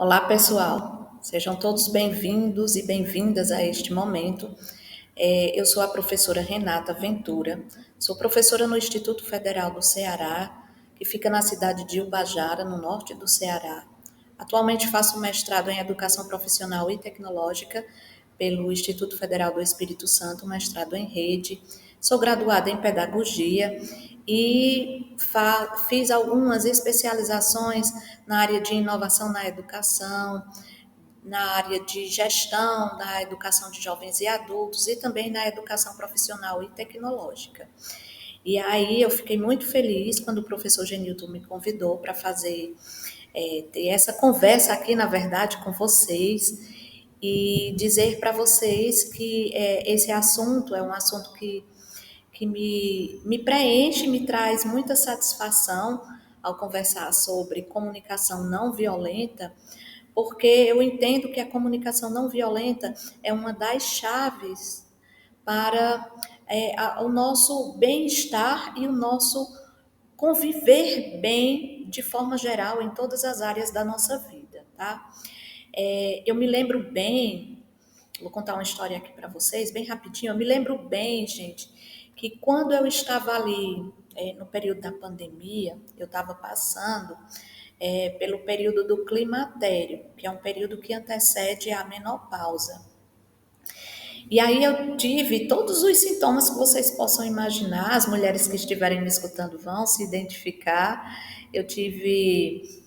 Olá, pessoal. Sejam todos bem-vindos e bem-vindas a este momento. Eu sou a professora Renata Ventura, sou professora no Instituto Federal do Ceará, que fica na cidade de Ubajara, no norte do Ceará. Atualmente faço mestrado em Educação Profissional e Tecnológica pelo Instituto Federal do Espírito Santo, mestrado em rede. Sou graduada em Pedagogia e fiz algumas especializações na área de inovação na educação, na área de gestão da educação de jovens e adultos e também na educação profissional e tecnológica. E aí eu fiquei muito feliz quando o professor Genilton me convidou para ter essa conversa aqui, na verdade, com vocês e dizer para vocês que esse assunto é um assunto que me preenche, me traz muita satisfação ao conversar sobre comunicação não violenta, porque eu entendo que a comunicação não violenta é uma das chaves para o nosso bem-estar e o nosso conviver bem de forma geral em todas as áreas da nossa vida, tá? Eu me lembro bem, vou contar uma história aqui para vocês, bem rapidinho. Eu me lembro bem, gente, que quando eu estava ali no período da pandemia, eu estava passando pelo período do climatério, que é um período que antecede a menopausa. E aí eu tive todos os sintomas que vocês possam imaginar, as mulheres que estiverem me escutando vão se identificar. Eu tive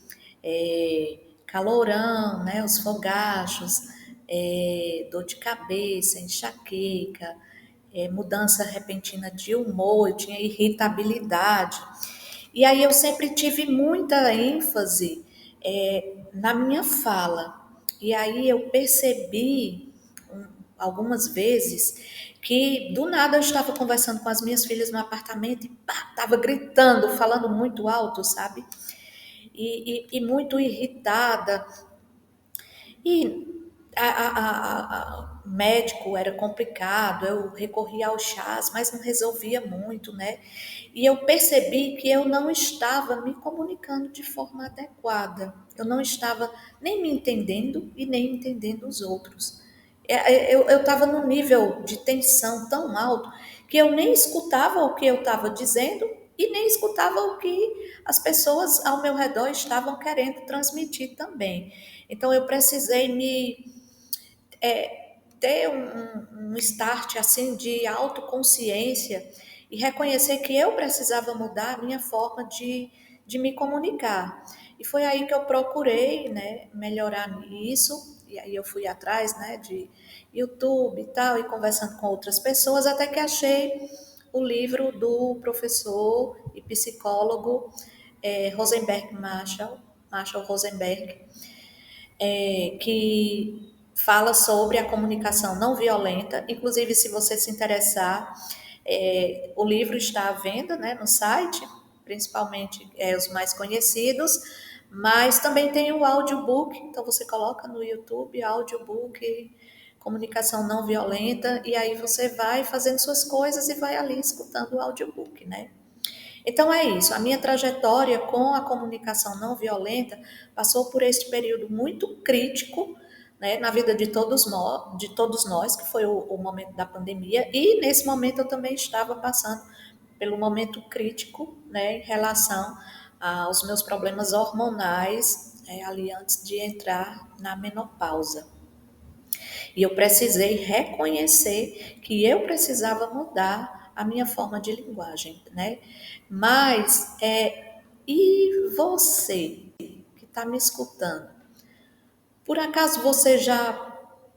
calorão, né, os fogachos, dor de cabeça, enxaqueca, mudança repentina de humor, eu tinha irritabilidade. E aí eu sempre tive muita ênfase na minha fala. E aí eu percebi algumas vezes que do nada eu estava conversando com as minhas filhas no apartamento e pá, estava gritando, falando muito alto, sabe? E muito irritada. E médico era complicado, eu recorria aos chás, mas não resolvia muito, né? E eu percebi que eu não estava me comunicando de forma adequada. Eu não estava nem me entendendo e nem entendendo os outros. Eu estava num nível de tensão tão alto que eu nem escutava o que eu estava dizendo e nem escutava o que as pessoas ao meu redor estavam querendo transmitir também. Então eu precisei ter um start assim de autoconsciência e reconhecer que eu precisava mudar a minha forma de me comunicar. E foi aí que eu procurei, né, melhorar nisso, e aí eu fui atrás, né, de YouTube e tal, e conversando com outras pessoas, até que achei o livro do professor e psicólogo Rosenberg Marshall Rosenberg, que fala sobre a comunicação não violenta. Inclusive, se você se interessar, o livro está à venda, né, no site, principalmente os mais conhecidos, mas também tem o audiobook, então você coloca no YouTube audiobook comunicação não violenta e aí você vai fazendo suas coisas e vai ali escutando o audiobook, né? Então é isso, a minha trajetória com a comunicação não violenta passou por este período muito crítico, né, na vida de todos nós, que foi o momento da pandemia, e nesse momento eu também estava passando pelo momento crítico, né, em relação aos meus problemas hormonais, ali antes de entrar na menopausa. E eu precisei reconhecer que eu precisava mudar a minha forma de linguagem, né? Mas, e você que está me escutando? Por acaso você já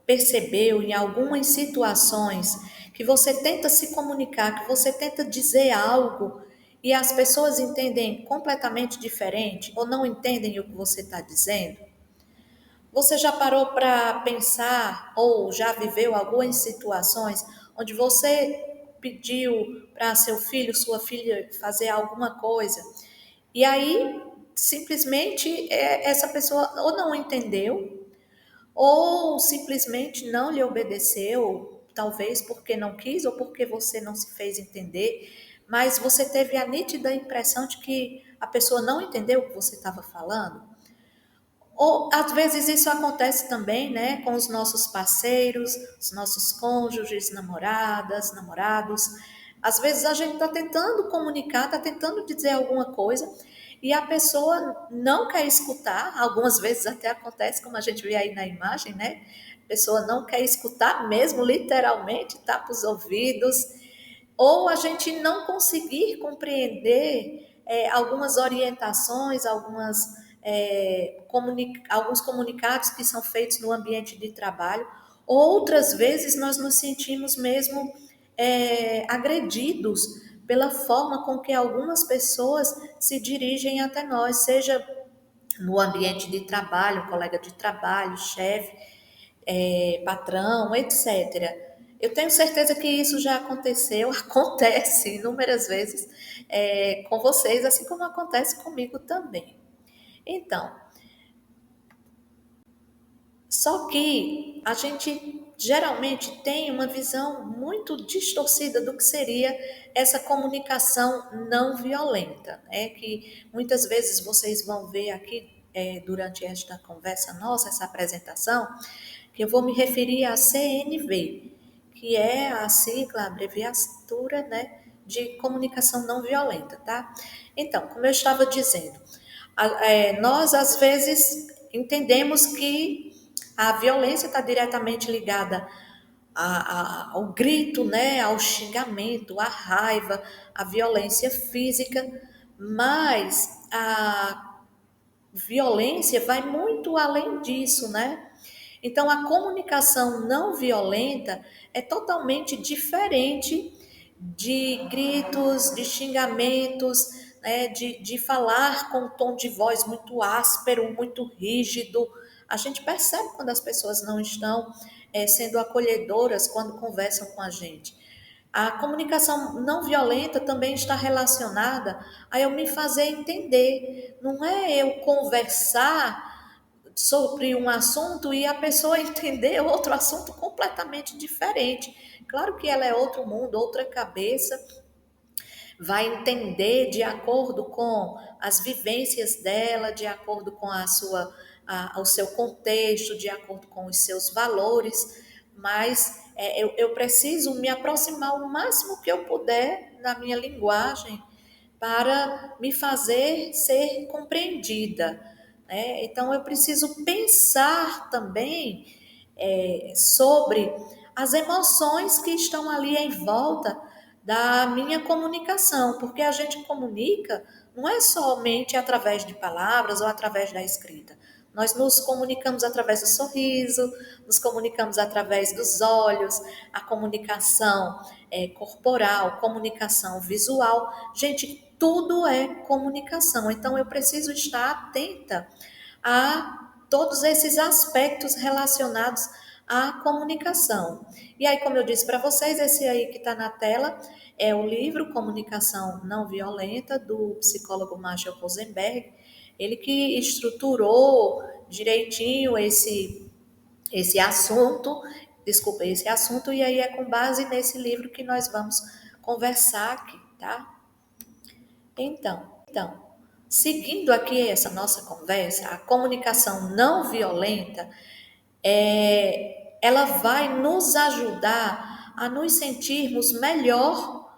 percebeu em algumas situações que você tenta se comunicar, que você tenta dizer algo e as pessoas entendem completamente diferente ou não entendem o que você está dizendo? Você já parou para pensar ou já viveu algumas situações onde você pediu para seu filho, sua filha fazer alguma coisa e aí simplesmente essa pessoa ou não entendeu ou simplesmente não lhe obedeceu, talvez porque não quis ou porque você não se fez entender, mas você teve a nítida impressão de que a pessoa não entendeu o que você estava falando? Ou às vezes isso acontece também, né, com os nossos parceiros, os nossos cônjuges, namoradas, namorados. Às vezes a gente está tentando comunicar, está tentando dizer alguma coisa e a pessoa não quer escutar. Algumas vezes até acontece, como a gente vê aí na imagem, né? A pessoa não quer escutar mesmo, literalmente, tapa os ouvidos, ou a gente não conseguir compreender algumas orientações, alguns comunicados que são feitos no ambiente de trabalho. Outras vezes nós nos sentimos mesmo agredidos pela forma com que algumas pessoas se dirigem até nós, seja no ambiente de trabalho, colega de trabalho, chefe, patrão, etc. Eu tenho certeza que isso já aconteceu, acontece inúmeras vezes com vocês, assim como acontece comigo também. Então, só que a gente geralmente tem uma visão muito distorcida do que seria essa comunicação não violenta, né? Que muitas vezes vocês vão ver aqui durante esta conversa nossa, essa apresentação, que eu vou me referir à CNV, que é a sigla, a abreviatura, né, de comunicação não violenta, tá? Então, como eu estava dizendo, nós às vezes entendemos que a violência está diretamente ligada ao grito, né, ao xingamento, à raiva, à violência física, mas a violência vai muito além disso, né? Então, a comunicação não violenta é totalmente diferente de gritos, de xingamentos, né, de falar com um tom de voz muito áspero, muito rígido. A gente percebe quando as pessoas não estão sendo acolhedoras quando conversam com a gente. A comunicação não violenta também está relacionada a eu me fazer entender. Não é eu conversar sobre um assunto e a pessoa entender outro assunto completamente diferente. Claro que ela é outro mundo, outra cabeça, vai entender de acordo com as vivências dela, de acordo com o seu contexto, de acordo com os seus valores, mas eu preciso me aproximar o máximo que eu puder na minha linguagem para me fazer ser compreendida, né? Então eu preciso pensar também sobre as emoções que estão ali em volta da minha comunicação, porque a gente comunica não é somente através de palavras ou através da escrita. Nós nos comunicamos através do sorriso, nos comunicamos através dos olhos, a comunicação corporal, comunicação visual. Gente, tudo é comunicação. Então, eu preciso estar atenta a todos esses aspectos relacionados à comunicação. E aí, como eu disse para vocês, esse aí que está na tela é o livro Comunicação Não Violenta, do psicólogo Marshall Rosenberg. Ele que estruturou direitinho esse assunto, desculpa, esse assunto, e aí é com base nesse livro que nós vamos conversar aqui, tá? Então, seguindo aqui essa nossa conversa, a comunicação não violenta, ela vai nos ajudar a nos sentirmos melhor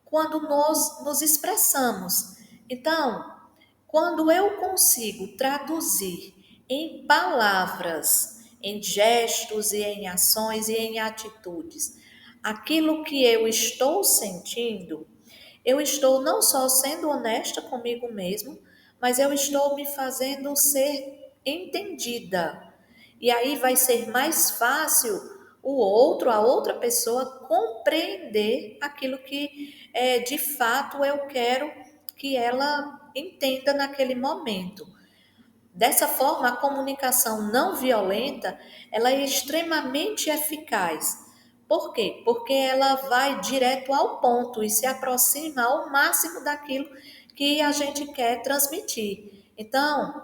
quando nós nos expressamos. Então, quando eu consigo traduzir em palavras, em gestos e em ações e em atitudes aquilo que eu estou sentindo, eu estou não só sendo honesta comigo mesmo, mas eu estou me fazendo ser entendida. E aí vai ser mais fácil o outro, a outra pessoa, compreender aquilo que de fato eu quero que ela entenda naquele momento. Dessa forma, a comunicação não violenta, ela é extremamente eficaz. Por quê? Porque ela vai direto ao ponto e se aproxima ao máximo daquilo que a gente quer transmitir. Então,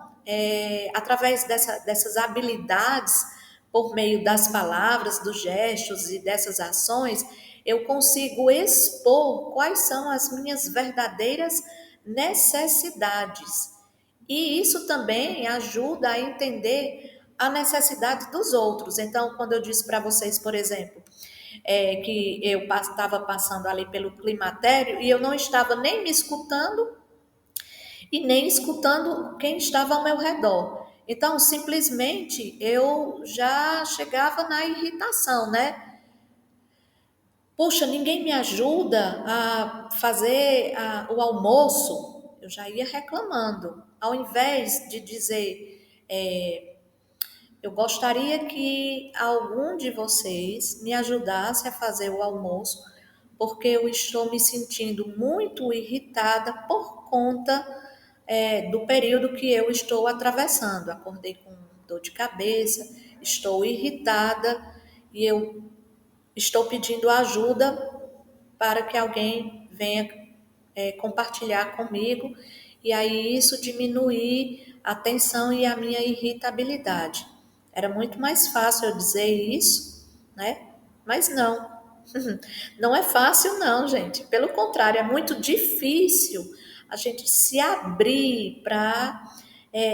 através dessas habilidades, por meio das palavras, dos gestos e dessas ações, eu consigo expor quais são as minhas verdadeiras necessidades. E isso também ajuda a entender a necessidade dos outros. Então, quando eu disse para vocês, por exemplo, que eu estava passando ali pelo climatério e eu não estava nem me escutando e nem escutando quem estava ao meu redor. Então, simplesmente eu já chegava na irritação, né? Puxa, ninguém me ajuda a fazer o almoço. Eu já ia reclamando. Ao invés de dizer, eu gostaria que algum de vocês me ajudasse a fazer o almoço, porque eu estou me sentindo muito irritada por conta, do período que eu estou atravessando. Acordei com dor de cabeça, estou irritada e eu estou pedindo ajuda para que alguém venha compartilhar comigo e aí isso diminuir a tensão e a minha irritabilidade. Era muito mais fácil eu dizer isso, né? Mas não. Não é fácil, não, gente. Pelo contrário, é muito difícil a gente se abrir para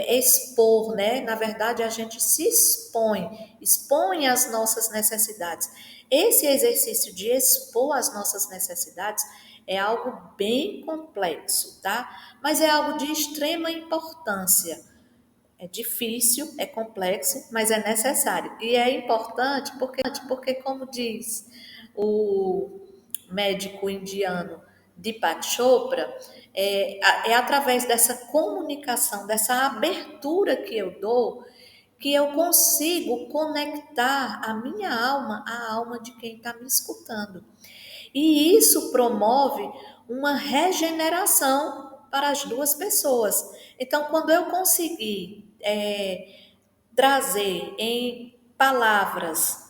expor, né? Na verdade, a gente se expõe as nossas necessidades. Esse exercício de expor as nossas necessidades é algo bem complexo, tá? Mas é algo de extrema importância. É difícil, é complexo, mas é necessário. E é importante porque como diz o médico indiano Deepak Chopra, é através dessa comunicação, dessa abertura que eu dou, que eu consigo conectar a minha alma à alma de quem está me escutando. E isso promove uma regeneração para as duas pessoas. Então, quando eu conseguir trazer em palavras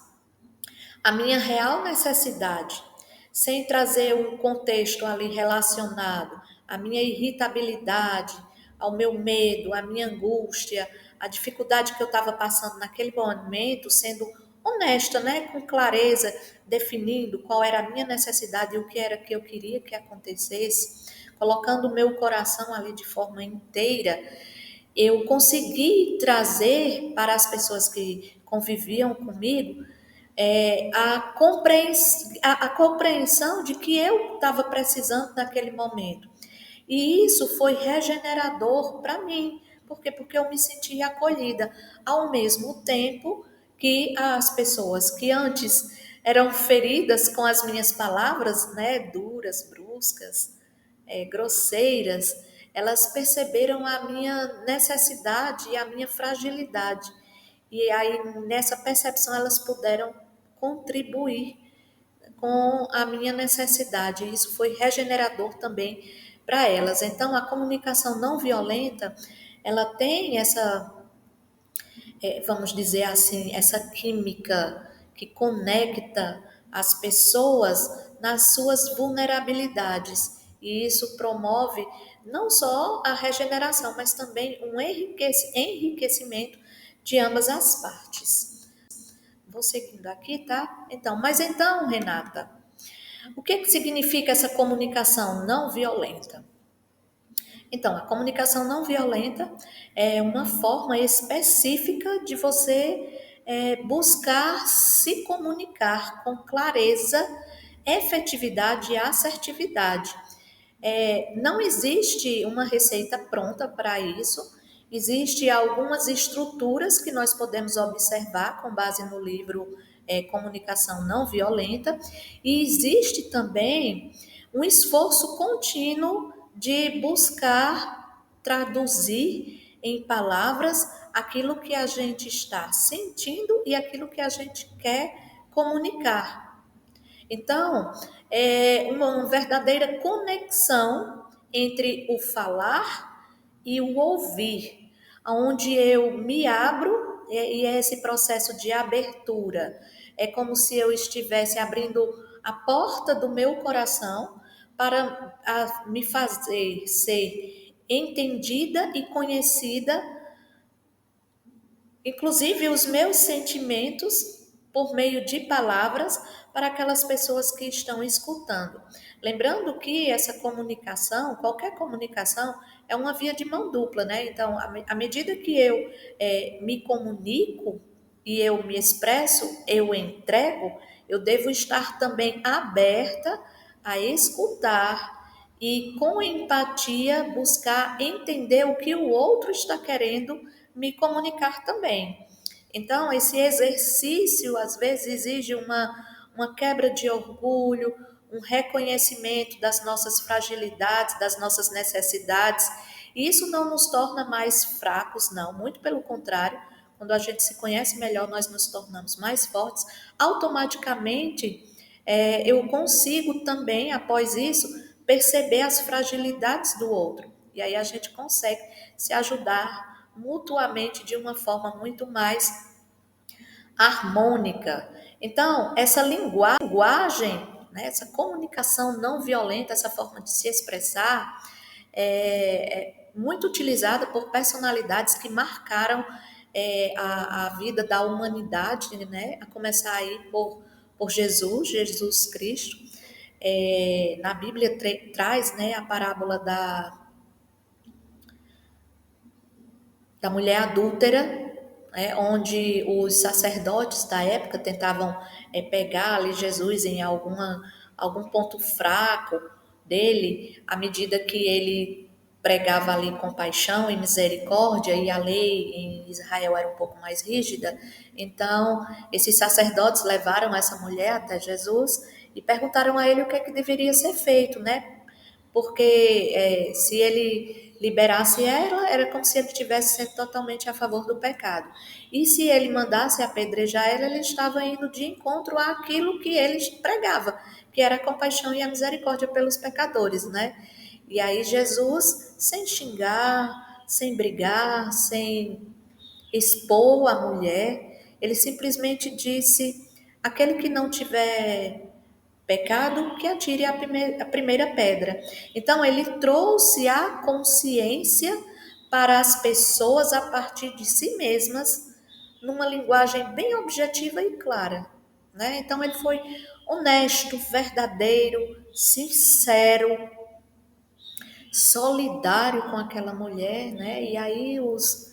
a minha real necessidade, sem trazer um contexto ali relacionado à minha irritabilidade, ao meu medo, à minha angústia, à dificuldade que eu estava passando naquele momento, sendo honesta, né, com clareza, definindo qual era a minha necessidade e o que era que eu queria que acontecesse, colocando o meu coração ali de forma inteira, eu consegui trazer para as pessoas que conviviam comigo a compreensão de que eu estava precisando naquele momento. E isso foi regenerador para mim. Por quê? Porque eu me sentia acolhida, ao mesmo tempo que as pessoas que antes eram feridas com as minhas palavras, né, duras, bruscas, grosseiras, elas perceberam a minha necessidade e a minha fragilidade. E aí, nessa percepção, elas puderam contribuir com a minha necessidade. E isso foi regenerador também para elas. Então, a comunicação não violenta, ela tem essa, vamos dizer assim, essa química que conecta as pessoas nas suas vulnerabilidades. E isso promove não só a regeneração, mas também um enriquecimento de ambas as partes. Vou seguindo aqui, tá? Então, Renata, o que significa essa comunicação não violenta? Então, a comunicação não violenta é uma forma específica de você buscar se comunicar com clareza, efetividade e assertividade. Não existe uma receita pronta para isso. Existem algumas estruturas que nós podemos observar com base no livro Comunicação Não Violenta, e existe também um esforço contínuo de buscar traduzir em palavras aquilo que a gente está sentindo e aquilo que a gente quer comunicar. Então, é uma verdadeira conexão entre o falar e o ouvir, onde eu me abro, e é esse processo de abertura. É como se eu estivesse abrindo a porta do meu coração para me fazer ser entendida e conhecida, inclusive os meus sentimentos por meio de palavras para aquelas pessoas que estão escutando. Lembrando que essa comunicação, qualquer comunicação, é uma via de mão dupla, né? Então, à medida que eu me comunico e eu me expresso, eu entrego, eu devo estar também aberta a escutar e, com empatia, buscar entender o que o outro está querendo me comunicar também. Então, esse exercício às vezes exige uma quebra de orgulho, um reconhecimento das nossas fragilidades, das nossas necessidades. E isso não nos torna mais fracos, não, muito pelo contrário. Quando a gente se conhece melhor, nós nos tornamos mais fortes. Automaticamente, eu consigo também, após isso, perceber as fragilidades do outro. E aí a gente consegue se ajudar mutuamente de uma forma muito mais harmônica. Então, essa linguagem, né, essa comunicação não violenta, essa forma de se expressar, é muito utilizada por personalidades que marcaram a vida da humanidade, né, a começar aí por Jesus Cristo. Na Bíblia traz, né, a parábola da mulher adúltera, né, onde os sacerdotes da época tentavam pegar ali Jesus em algum ponto fraco dele, à medida que ele pregava ali compaixão e misericórdia, e a lei em Israel era um pouco mais rígida. Então, esses sacerdotes levaram essa mulher até Jesus e perguntaram a ele o que é que deveria ser feito, né? Porque se ele liberasse ela, era como se ele estivesse sendo totalmente a favor do pecado. E se ele mandasse apedrejar ela, ele estava indo de encontro àquilo que ele pregava, que era a compaixão e a misericórdia pelos pecadores, né? E aí Jesus, sem xingar, sem brigar, sem expor a mulher, ele simplesmente disse: aquele que não tiver pecado, que atire a primeira pedra. Então, ele trouxe a consciência para as pessoas a partir de si mesmas, numa linguagem bem objetiva e clara. Né? Então, ele foi honesto, verdadeiro, sincero, solidário com aquela mulher, né? E aí os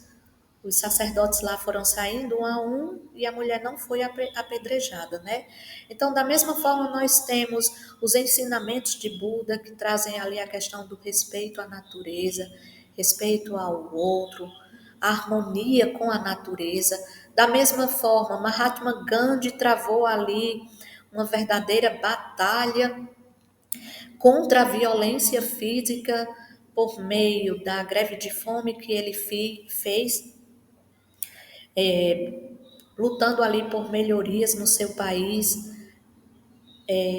sacerdotes lá foram saindo um a um e a mulher não foi apedrejada, né? Então, da mesma forma, nós temos os ensinamentos de Buda que trazem ali a questão do respeito à natureza, respeito ao outro, a harmonia com a natureza. Da mesma forma, Mahatma Gandhi travou ali uma verdadeira batalha contra a violência física por meio da greve de fome que ele fez, lutando ali por melhorias no seu país,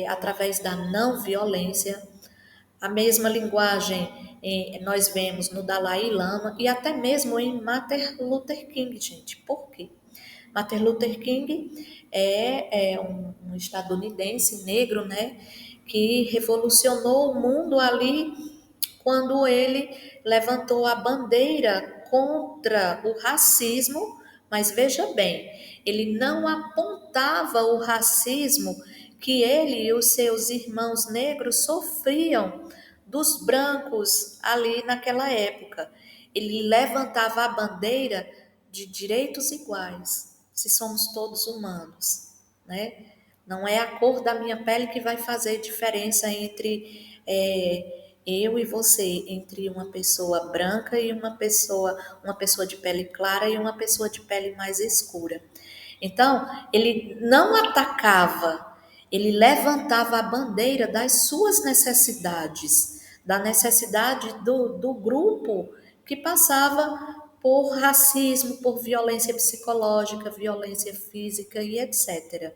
através da não violência. A mesma linguagem nós vemos no Dalai Lama e até mesmo em Martin Luther King, gente. Por quê? Martin Luther King é um estadunidense negro, né, que revolucionou o mundo ali quando ele levantou a bandeira contra o racismo, mas veja bem, ele não apontava o racismo que ele e os seus irmãos negros sofriam dos brancos ali naquela época. Ele levantava a bandeira de direitos iguais, se somos todos humanos, né? Não é a cor da minha pele que vai fazer diferença entre eu e você, entre uma pessoa branca e uma pessoa de pele clara e uma pessoa de pele mais escura. Então, ele não atacava, ele levantava a bandeira das suas necessidades, da necessidade do grupo que passava por racismo, por violência psicológica, violência física e etc.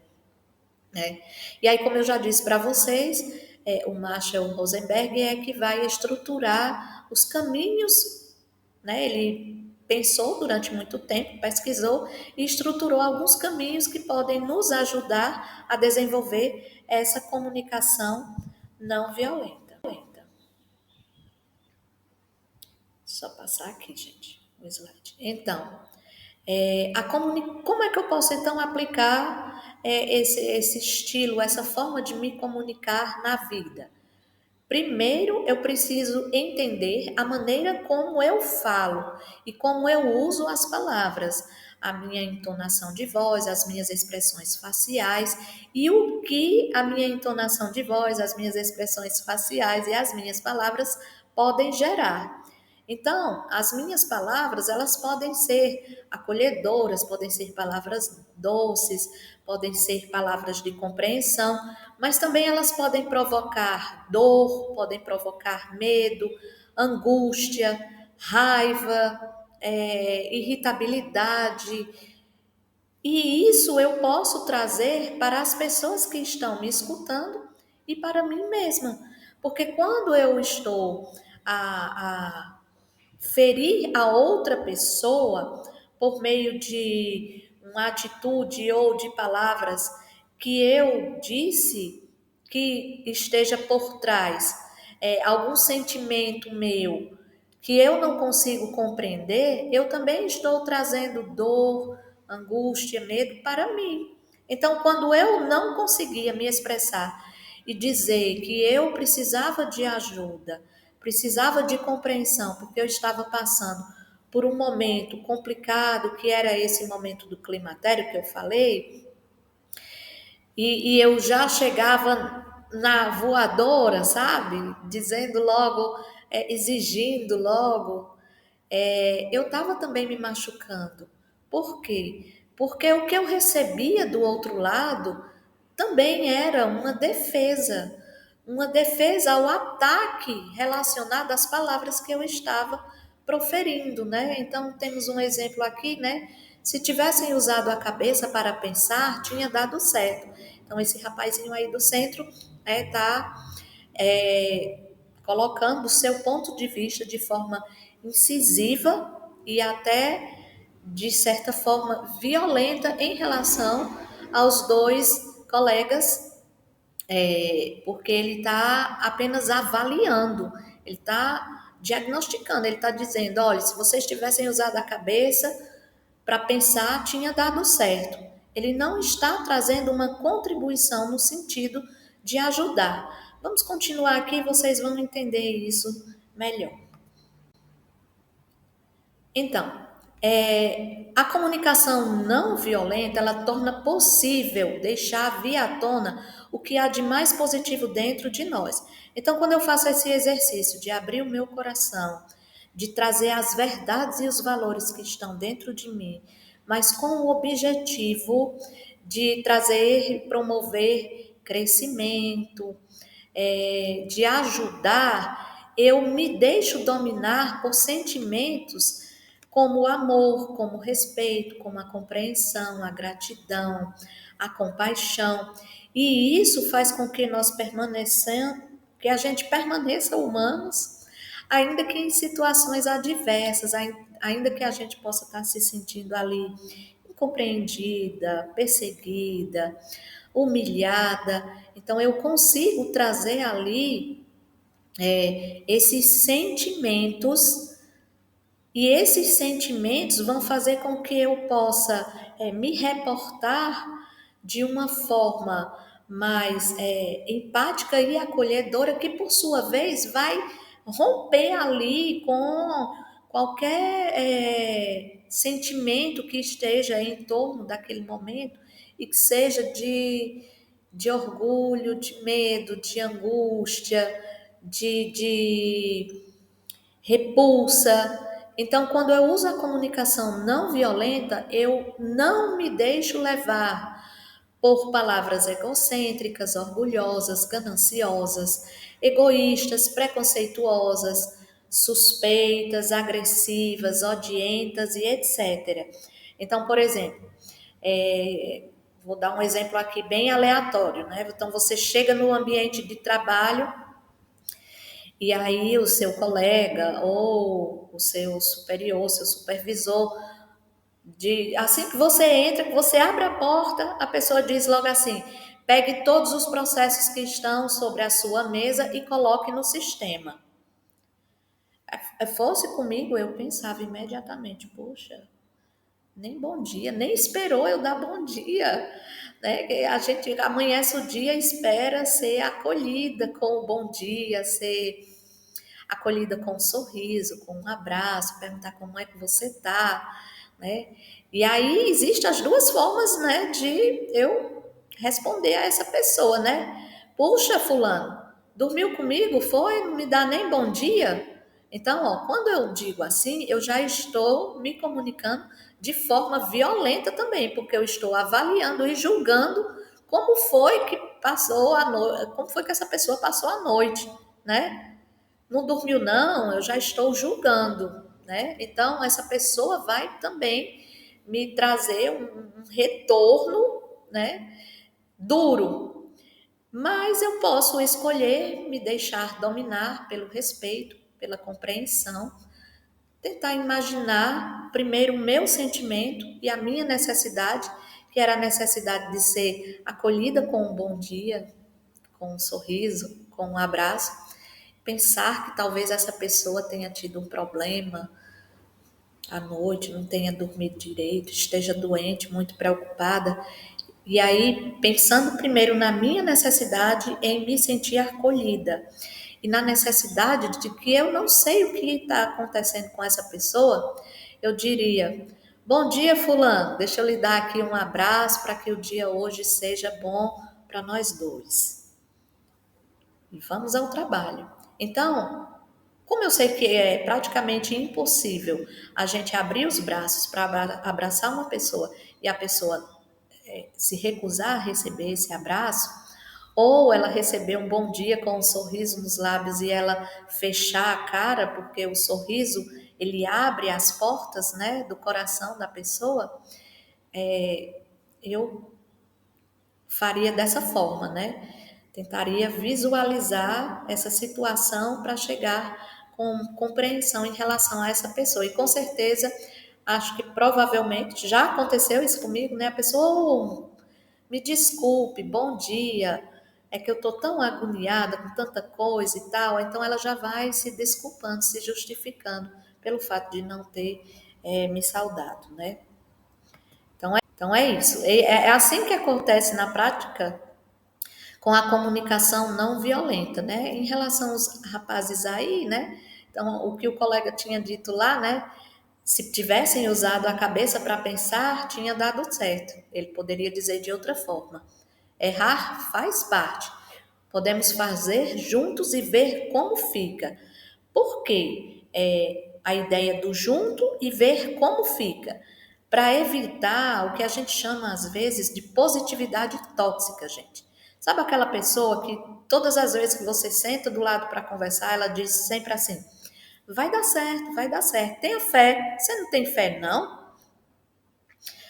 Né? E aí, como eu já disse para vocês, o Marshall Rosenberg é que vai estruturar os caminhos, né? Ele pensou durante muito tempo, pesquisou e estruturou alguns caminhos que podem nos ajudar a desenvolver essa comunicação não violenta. Só passar aqui, gente, o slide. Então, como é que eu posso então aplicar esse estilo, essa forma de me comunicar na vida? Primeiro, eu preciso entender a maneira como eu falo e como eu uso as palavras, a minha entonação de voz, as minhas expressões faciais e o que a minha entonação de voz, as minhas expressões faciais e as minhas palavras podem gerar. Então, as minhas palavras, elas podem ser acolhedoras, podem ser palavras doces, podem ser palavras de compreensão, mas também elas podem provocar dor, podem provocar medo, angústia, raiva, irritabilidade. E isso eu posso trazer para as pessoas que estão me escutando e para mim mesma. Porque quando eu estou a ferir a outra pessoa por meio de uma atitude ou de palavras que eu disse que esteja por trás, algum sentimento meu que eu não consigo compreender, eu também estou trazendo dor, angústia, medo para mim. Então, quando eu não conseguia me expressar e dizer que eu precisava de ajuda, precisava de compreensão, porque eu estava passando por um momento complicado, que era esse momento do climatério que eu falei, e eu já chegava na voadora, sabe? Dizendo logo, exigindo logo, eu estava também me machucando. Por quê? Porque o que eu recebia do outro lado também era uma defesa ao ataque relacionado às palavras que eu estava proferindo, né? Então temos um exemplo aqui, né? Se tivessem usado a cabeça para pensar, tinha dado certo. Então esse rapazinho aí do centro está colocando o seu ponto de vista de forma incisiva e até de certa forma violenta em relação aos dois colegas, porque ele está apenas avaliando, ele está diagnosticando, ele está dizendo, olha, se vocês tivessem usado a cabeça para pensar, tinha dado certo. Ele não está trazendo uma contribuição no sentido de ajudar. Vamos continuar aqui, vocês vão entender isso melhor. Então, a comunicação não violenta, ela torna possível deixar vir à tona o que há de mais positivo dentro de nós. Então, quando eu faço esse exercício de abrir o meu coração, de trazer as verdades e os valores que estão dentro de mim, mas com o objetivo de trazer e promover crescimento, de ajudar, eu me deixo dominar por sentimentos como o amor, como o respeito, como a compreensão, a gratidão, a compaixão. E isso faz com que nós permaneçamos, que a gente permaneça humanos, ainda que em situações adversas, ainda que a gente possa estar se sentindo ali incompreendida, perseguida, humilhada. Então eu consigo trazer ali esses sentimentos e esses sentimentos vão fazer com que eu possa me reportar de uma forma mais empática e acolhedora, que por sua vez vai romper ali com qualquer sentimento que esteja em torno daquele momento e que seja de orgulho, de medo, de angústia, de repulsa. Então, quando eu uso a comunicação não violenta, eu não me deixo levar por palavras egocêntricas, orgulhosas, gananciosas, egoístas, preconceituosas, suspeitas, agressivas, odientas e etc. Então, por exemplo, vou dar um exemplo aqui bem aleatório, né? Então, você chega no ambiente de trabalho e aí o seu colega ou o seu superior, seu supervisor, assim que você entra, que você abre a porta, a pessoa diz logo assim: pegue todos os processos que estão sobre a sua mesa e coloque no sistema. Fosse comigo, eu pensava imediatamente, poxa, nem bom dia, nem esperou eu dar bom dia. né? Que a gente amanhece o dia e espera ser acolhida com o bom dia, ser acolhida com um sorriso, com um abraço, perguntar como é que você está, né? E aí existem as duas formas, né, de eu responder a essa pessoa, né? Puxa, fulano, dormiu comigo? Foi? Não me dá nem bom dia? Então, ó, quando eu digo assim, eu já estou me comunicando de forma violenta também, porque eu estou avaliando e julgando como foi que passou a noite, como foi que essa pessoa passou a noite, né? Não dormiu não, eu já estou julgando, né? Então essa pessoa vai também me trazer um retorno, né? Duro, mas eu posso escolher me deixar dominar pelo respeito, pela compreensão, tentar imaginar primeiro o meu sentimento e a minha necessidade, que era a necessidade de ser acolhida com um bom dia, com um sorriso, com um abraço, pensar que talvez essa pessoa tenha tido um problema à noite, não tenha dormido direito, esteja doente, muito preocupada. E aí, pensando primeiro na minha necessidade em me sentir acolhida e na necessidade de que eu não sei o que está acontecendo com essa pessoa, eu diria: bom dia, Fulano, deixa eu lhe dar aqui um abraço para que o dia hoje seja bom para nós dois. E vamos ao trabalho. Então, como eu sei que é praticamente impossível a gente abrir os braços para abraçar uma pessoa e a pessoa se recusar a receber esse abraço, ou ela receber um bom dia com um sorriso nos lábios e ela fechar a cara, porque o sorriso ele abre as portas, né, do coração da pessoa, eu faria dessa forma, né? Tentaria visualizar essa situação para chegar com compreensão em relação a essa pessoa. E com certeza, acho que provavelmente já aconteceu isso comigo, né? A pessoa, me desculpe, bom dia, é que eu estou tão agoniada com tanta coisa e tal. Então ela já vai se desculpando, se justificando pelo fato de não ter me saudado, né? Então é isso. É assim que acontece na prática com a comunicação não violenta, né? Em relação aos rapazes aí, né? Então, o que o colega tinha dito lá, né? Se tivessem usado a cabeça para pensar, tinha dado certo. Ele poderia dizer de outra forma. Errar faz parte. Podemos fazer juntos e ver como fica. Por quê? A ideia do junto e ver como fica. Para evitar o que a gente chama, às vezes, de positividade tóxica, gente. Sabe aquela pessoa que todas as vezes que você senta do lado para conversar, ela diz sempre assim: vai dar certo, vai dar certo. Tenha fé. Você não tem fé, não?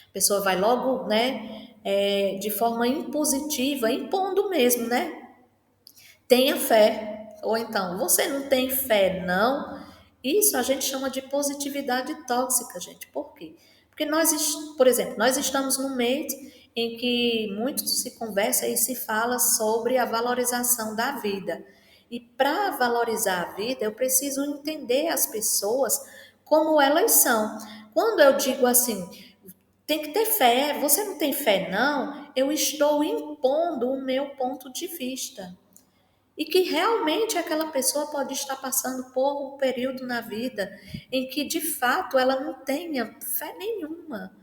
A pessoa vai logo, né, de forma impositiva, impondo mesmo, né? Tenha fé. Ou então, você não tem fé, não? Isso a gente chama de positividade tóxica, gente. Por quê? Porque por exemplo, nós estamos num mês em que muito se conversa e se fala sobre a valorização da vida. E para valorizar a vida, eu preciso entender as pessoas como elas são. Quando eu digo assim, tem que ter fé, você não tem fé, não? Eu estou impondo o meu ponto de vista e que realmente aquela pessoa pode estar passando por um período na vida em que de fato ela não tenha fé nenhuma,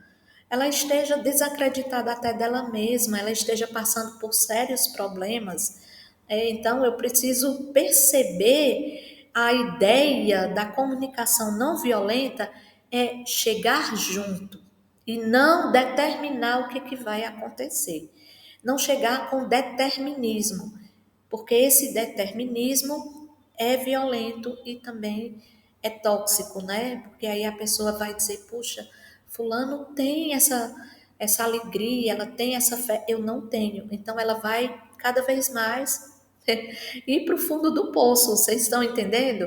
ela esteja desacreditada até dela mesma, ela esteja passando por sérios problemas. Então eu preciso perceber a ideia da comunicação não violenta é chegar junto e não determinar o que vai acontecer. Não chegar com determinismo, porque esse determinismo é violento e também é tóxico, né? Porque aí a pessoa vai dizer, puxa, fulano tem essa alegria, ela tem essa fé, eu não tenho. Então ela vai cada vez mais ir para o fundo do poço, vocês estão entendendo?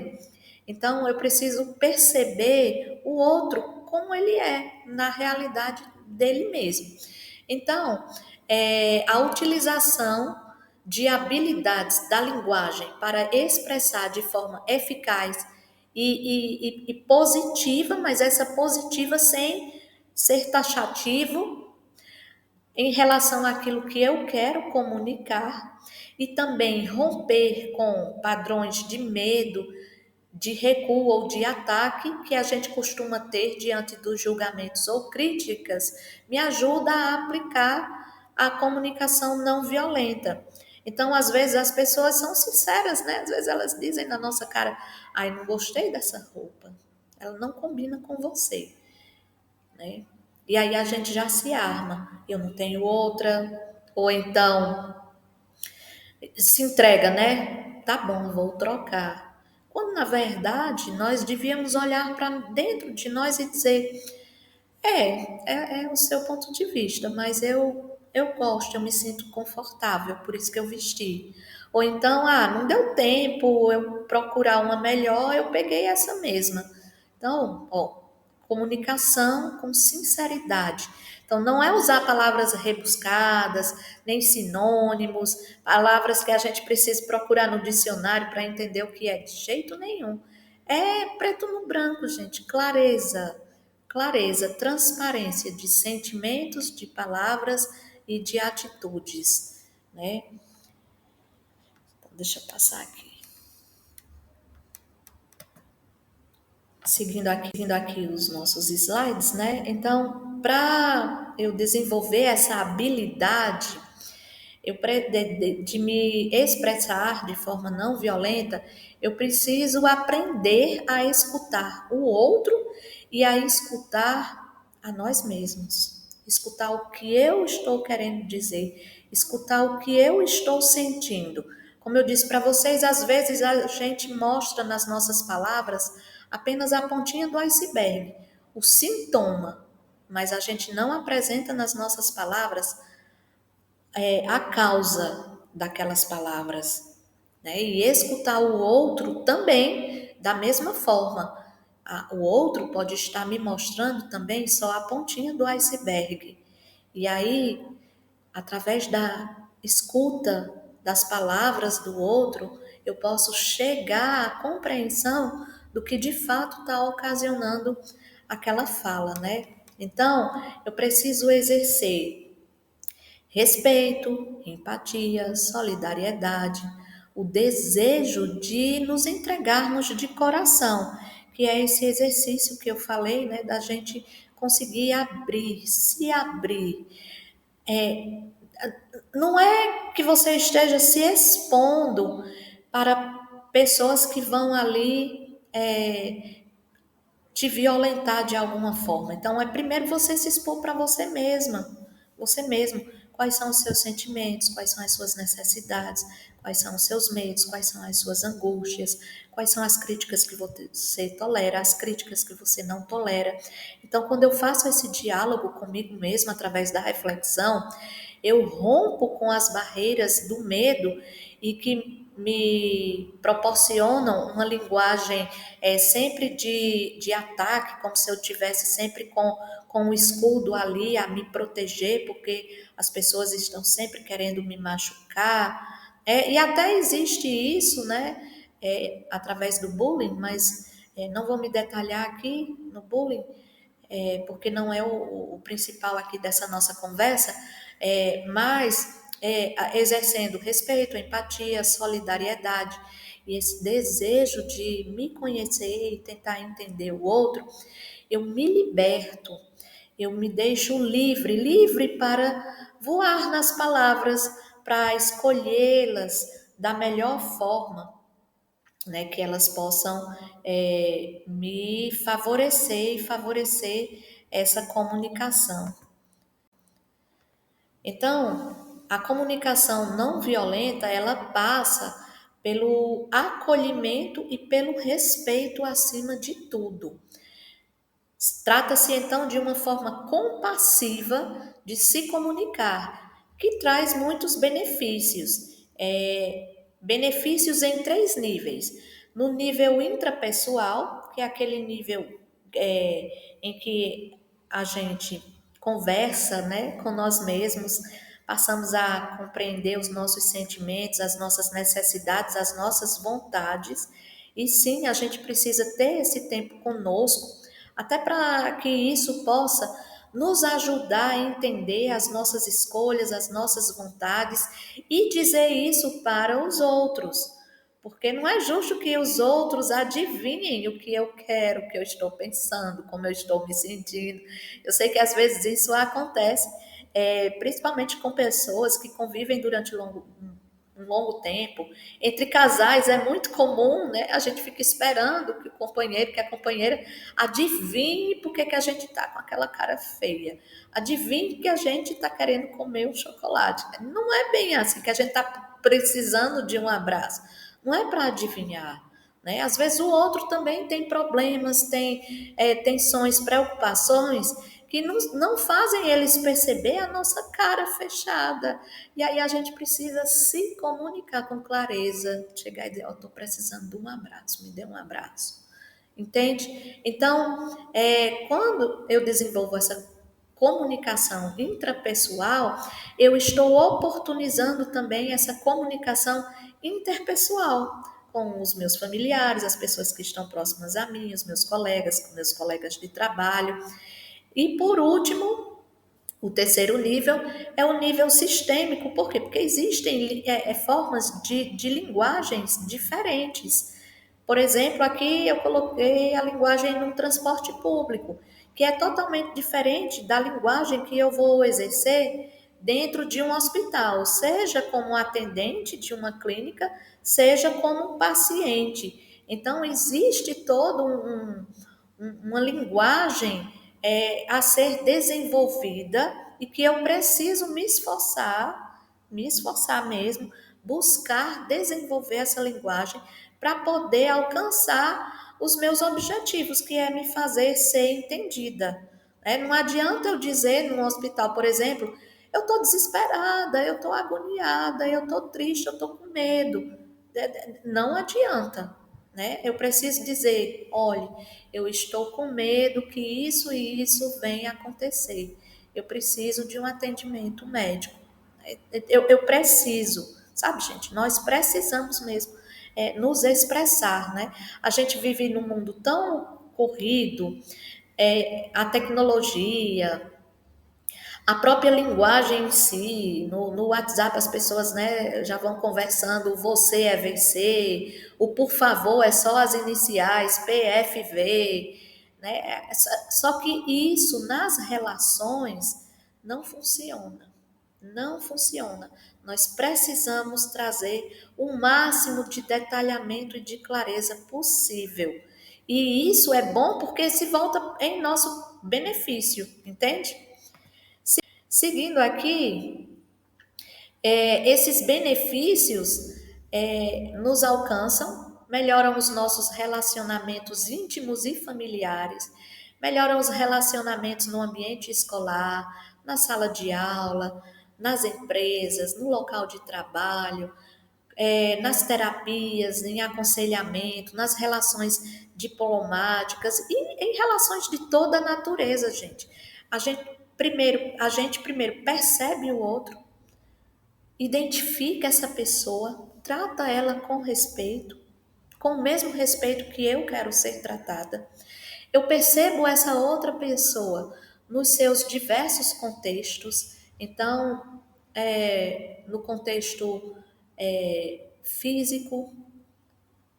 Então eu preciso perceber o outro como ele é, na realidade dele mesmo. Então, a utilização de habilidades da linguagem para expressar de forma eficaz e positiva, mas essa positiva sem ser taxativo, em relação àquilo que eu quero comunicar e também romper com padrões de medo, de recuo ou de ataque que a gente costuma ter diante dos julgamentos ou críticas, me ajuda a aplicar a comunicação não violenta. Então, às vezes as pessoas são sinceras, né? Às vezes elas dizem na nossa cara: "Ai, não gostei dessa roupa. Ela não combina com você", né? E aí a gente já se arma. Eu não tenho outra, ou então se entrega, né? Tá bom, vou trocar. Quando na verdade nós devíamos olhar para dentro de nós e dizer: é o seu ponto de vista, mas eu gosto, eu me sinto confortável, por isso que eu vesti. Ou então, não deu tempo eu procurar uma melhor, eu peguei essa mesma. Então, comunicação com sinceridade. Então, não é usar palavras rebuscadas, nem sinônimos, palavras que a gente precisa procurar no dicionário para entender o que é, de jeito nenhum. É preto no branco, gente, clareza, transparência de sentimentos, de palavras e de atitudes, né? Então, deixa eu passar aqui. Seguindo aqui os nossos slides, né? Então, para eu desenvolver essa habilidade de me expressar de forma não violenta, eu preciso aprender a escutar o outro e a escutar a nós mesmos. Escutar o que eu estou querendo dizer, escutar o que eu estou sentindo. Como eu disse para vocês, às vezes a gente mostra nas nossas palavras apenas a pontinha do iceberg, o sintoma, mas a gente não apresenta nas nossas palavras a causa daquelas palavras, né? E escutar o outro também da mesma forma. O outro pode estar me mostrando também só a pontinha do iceberg. E aí, através da escuta das palavras do outro, eu posso chegar à compreensão do que de fato está ocasionando aquela fala, né? Então, eu preciso exercer respeito, empatia, solidariedade, o desejo de nos entregarmos de coração, que é esse exercício que eu falei, né, da gente conseguir abrir, se abrir. Não é que você esteja se expondo para pessoas que vão ali te violentar de alguma forma. Então, é primeiro você se expor para você mesma, você mesmo. Quais são os seus sentimentos, quais são as suas necessidades, quais são os seus medos, quais são as suas angústias, quais são as críticas que você tolera, as críticas que você não tolera. Então, quando eu faço esse diálogo comigo mesma através da reflexão, eu rompo com as barreiras do medo e que me proporcionam uma linguagem sempre de ataque, como se eu tivesse sempre com o escudo ali a me proteger, porque as pessoas estão sempre querendo me machucar. E até existe isso, né, através do bullying, mas não vou me detalhar aqui no bullying, porque não é o principal aqui dessa nossa conversa, mas exercendo respeito, empatia, solidariedade e esse desejo de me conhecer e tentar entender o outro, eu me liberto, eu me deixo livre para voar nas palavras, para escolhê-las da melhor forma, né, que elas possam me favorecer e favorecer essa comunicação. Então, a comunicação não violenta, ela passa pelo acolhimento e pelo respeito acima de tudo. Trata-se então de uma forma compassiva de se comunicar, que traz muitos benefícios. Benefícios em 3 níveis. No nível intrapessoal, que é aquele nível em que a gente conversa, né, com nós mesmos, passamos a compreender os nossos sentimentos, as nossas necessidades, as nossas vontades. E sim, a gente precisa ter esse tempo conosco, até para que isso possa nos ajudar a entender as nossas escolhas, as nossas vontades e dizer isso para os outros. Porque não é justo que os outros adivinhem o que eu quero, o que eu estou pensando, como eu estou me sentindo. Eu sei que às vezes isso acontece, principalmente com pessoas que convivem durante um longo tempo. Entre casais é muito comum, né? A gente fica esperando que o companheiro, que a companheira adivinhe por que a gente está com aquela cara feia. Adivinhe que a gente está querendo comer o chocolate. Não é bem assim, que a gente está precisando de um abraço. Não é para adivinhar. Né? Às vezes o outro também tem problemas, tem tensões, preocupações que não fazem eles perceber a nossa cara fechada. E aí a gente precisa se comunicar com clareza, chegar e dizer, eu estou precisando de um abraço, me dê um abraço. Entende? Então, quando eu desenvolvo essa comunicação intrapessoal, eu estou oportunizando também essa comunicação interpessoal com os meus familiares, as pessoas que estão próximas a mim, os meus colegas, com meus colegas de trabalho. E por último, o terceiro nível é o nível sistêmico. Por quê? Porque existem formas de linguagens diferentes. Por exemplo, aqui eu coloquei a linguagem no transporte público, que é totalmente diferente da linguagem que eu vou exercer dentro de um hospital, seja como atendente de uma clínica, seja como paciente. Então, existe todo uma linguagem a ser desenvolvida e que eu preciso me esforçar mesmo, buscar desenvolver essa linguagem para poder alcançar os meus objetivos, que é me fazer ser entendida. Não adianta eu dizer num hospital, por exemplo, eu estou desesperada, eu estou agoniada, eu estou triste, eu estou com medo. Não adianta. Eu preciso dizer, olhe, eu estou com medo que isso e isso venha acontecer. Eu preciso de um atendimento médico. Eu preciso, sabe, gente? Nós precisamos mesmo nos expressar, né? A gente vive num mundo tão corrido, a tecnologia, a própria linguagem em si, no WhatsApp as pessoas, né, já vão conversando, você é vencer, o por favor é só as iniciais, PFV, né? Só que isso nas relações não funciona. Não funciona. Nós precisamos trazer o máximo de detalhamento e de clareza possível. E isso é bom porque se volta em nosso benefício, entende? Seguindo aqui, esses benefícios nos alcançam, melhoram os nossos relacionamentos íntimos e familiares, melhoram os relacionamentos no ambiente escolar, na sala de aula, nas empresas, no local de trabalho, nas terapias, em aconselhamento, nas relações diplomáticas e em relações de toda a natureza, gente. A gente primeiro percebe o outro, identifica essa pessoa, trata ela com respeito, com o mesmo respeito que eu quero ser tratada. Eu percebo essa outra pessoa nos seus diversos contextos. Então, no contexto físico,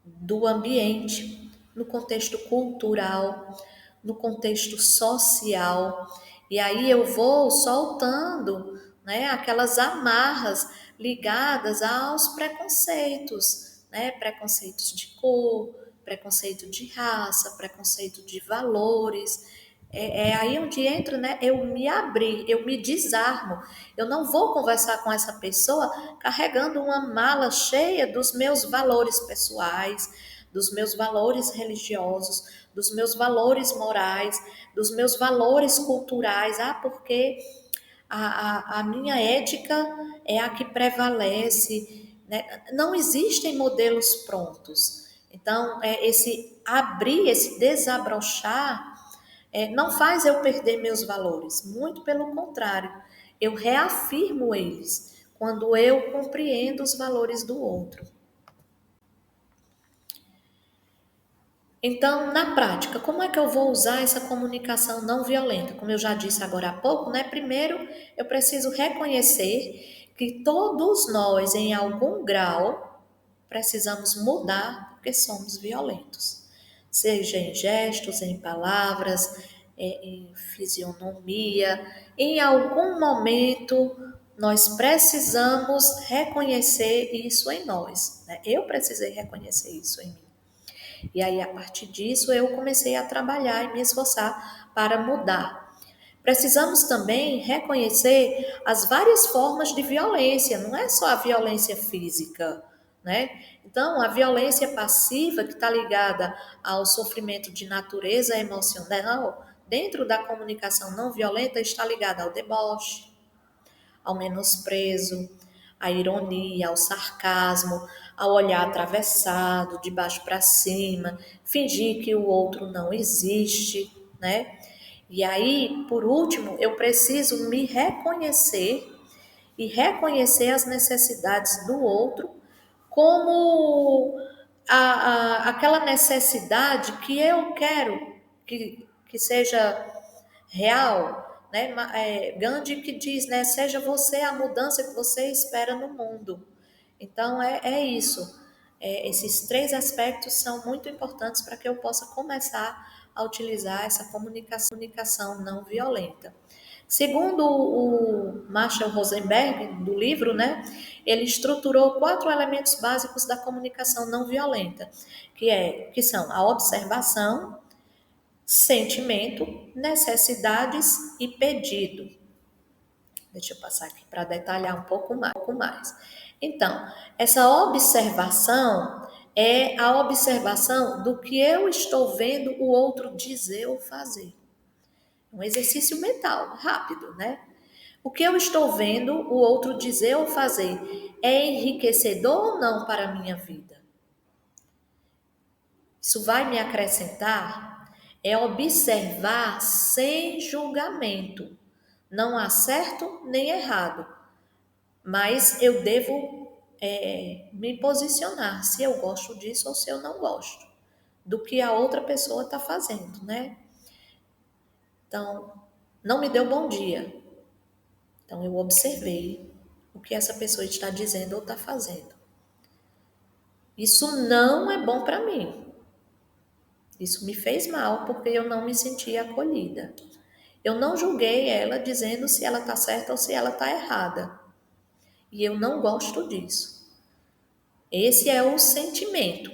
do ambiente, no contexto cultural, no contexto social. E aí eu vou soltando, né, aquelas amarras ligadas aos preconceitos, né, preconceitos de cor, preconceito de raça, preconceito de valores. É aí onde entra, né? Eu me abrir, eu me desarmo. Eu não vou conversar com essa pessoa carregando uma mala cheia dos meus valores pessoais, dos meus valores religiosos, dos meus valores morais, dos meus valores culturais. Porque a minha ética é a que prevalece, né? Não existem modelos prontos. Então, esse abrir, esse desabrochar não faz eu perder meus valores, muito pelo contrário, eu reafirmo eles quando eu compreendo os valores do outro. Então, na prática, como é que eu vou usar essa comunicação não violenta? Como eu já disse agora há pouco, né? Primeiro, eu preciso reconhecer que todos nós, em algum grau, precisamos mudar porque somos violentos. Seja em gestos, em palavras, em fisionomia, em algum momento nós precisamos reconhecer isso em nós, né? Eu precisei reconhecer isso em mim. E aí, a partir disso, eu comecei a trabalhar e me esforçar para mudar. Precisamos também reconhecer as várias formas de violência, não é só a violência física, né? Então, a violência passiva, que está ligada ao sofrimento de natureza emocional, dentro da comunicação não violenta, está ligada ao deboche, ao menosprezo, à ironia, ao sarcasmo, ao olhar atravessado, de baixo para cima, fingir que o outro não existe, né? E aí, por último, eu preciso me reconhecer e reconhecer as necessidades do outro como aquela necessidade que eu quero que seja real, né? Gandhi que diz, né? Seja você a mudança que você espera no mundo. Então é isso. Esses três aspectos são muito importantes para que eu possa começar a utilizar essa comunicação não violenta. Segundo o Marshall Rosenberg, do livro, né, ele estruturou 4 elementos básicos da comunicação não violenta, que são a observação, sentimento, necessidades e pedido. Deixa eu passar aqui para detalhar um pouco mais. Então, essa observação é a observação do que eu estou vendo o outro dizer ou fazer. Um exercício mental, rápido, né? O que eu estou vendo o outro dizer ou fazer é enriquecedor ou não para a minha vida? Isso vai me acrescentar? É observar sem julgamento. Não há certo nem errado, mas eu devo me posicionar se eu gosto disso ou se eu não gosto do que a outra pessoa está fazendo, né? Então, não me deu bom dia. Então, eu observei o que essa pessoa está dizendo ou está fazendo. Isso não é bom para mim. Isso me fez mal porque eu não me senti acolhida. Eu não julguei ela dizendo se ela está certa ou se ela está errada. E eu não gosto disso. Esse é o sentimento.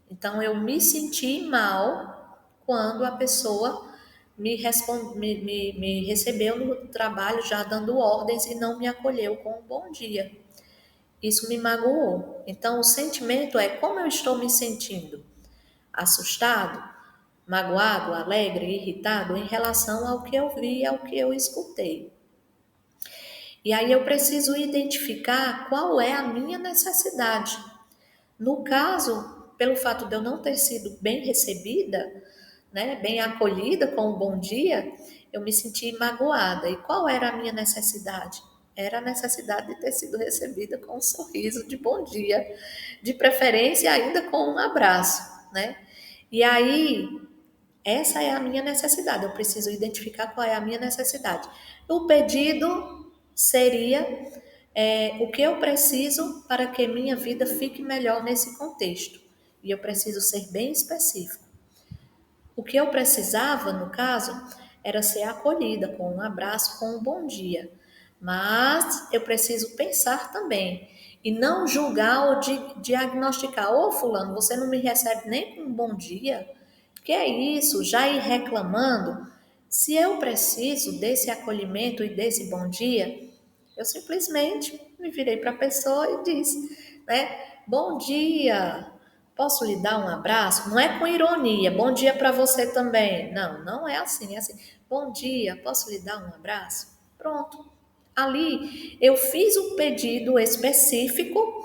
Então, eu me senti mal quando a pessoa me recebeu no trabalho já dando ordens e não me acolheu com um bom dia. Isso me magoou. Então, o sentimento é como eu estou me sentindo. Assustado, magoado, alegre, irritado em relação ao que eu vi, ao que eu escutei. E aí eu preciso identificar qual é a minha necessidade. No caso, pelo fato de eu não ter sido bem recebida, né, bem acolhida com um bom dia, eu me senti magoada. E qual era a minha necessidade? Era a necessidade de ter sido recebida com um sorriso de bom dia, de preferência ainda com um abraço, né? E aí, essa é a minha necessidade, eu preciso identificar qual é a minha necessidade. O pedido seria o que eu preciso para que minha vida fique melhor nesse contexto. E eu preciso ser bem específico. O que eu precisava, no caso, era ser acolhida com um abraço, com um bom dia. Mas eu preciso pensar também e não julgar ou diagnosticar. Ô, fulano, você não me recebe nem com um bom dia? Que é isso? Já ir reclamando? Se eu preciso desse acolhimento e desse bom dia, eu simplesmente me virei para a pessoa e disse, né? Bom dia, posso lhe dar um abraço? Não é com ironia, bom dia para você também. Não, não é assim, é assim. Bom dia, posso lhe dar um abraço? Pronto. Ali eu fiz um pedido específico,